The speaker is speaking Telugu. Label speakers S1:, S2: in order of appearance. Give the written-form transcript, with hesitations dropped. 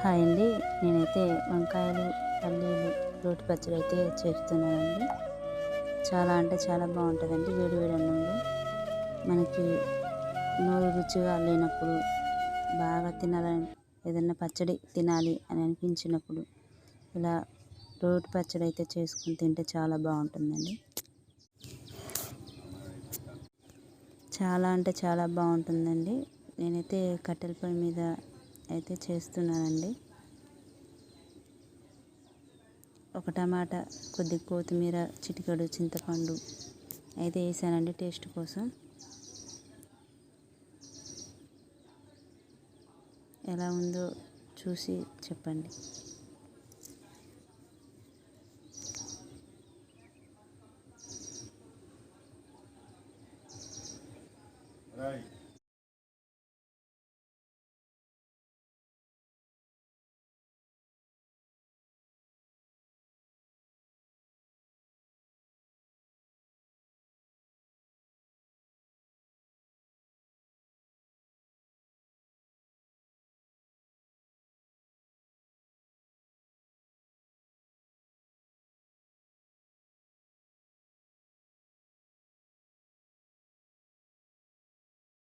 S1: హాయ్ అండి. నేనైతే వంకాయలు, పల్లీలు, రోటి పచ్చడి అయితే చేస్తున్నానండి. చాలా అంటే చాలా బాగుంటుందండి. వేడి వేడి అన్నంలో మనకి నోరు రుచిగా లేనప్పుడు, బాగా తినాలని, ఏదన్నా పచ్చడి తినాలి అని అనిపించినప్పుడు ఇలా రోటి పచ్చడి అయితే చేసుకుని తింటే చాలా బాగుంటుందండి. చాలా అంటే చాలా బాగుంటుందండి. నేనైతే కట్టెల పొయ్యి మీద అయితే చేస్తున్నానండి. ఒక టమాటా, కొద్ది కొత్తిమీర, చిటికెడు చింతపండు అయితే వేసానండి టేస్ట్ కోసం. ఎలా ఉందో చూసి చెప్పండి.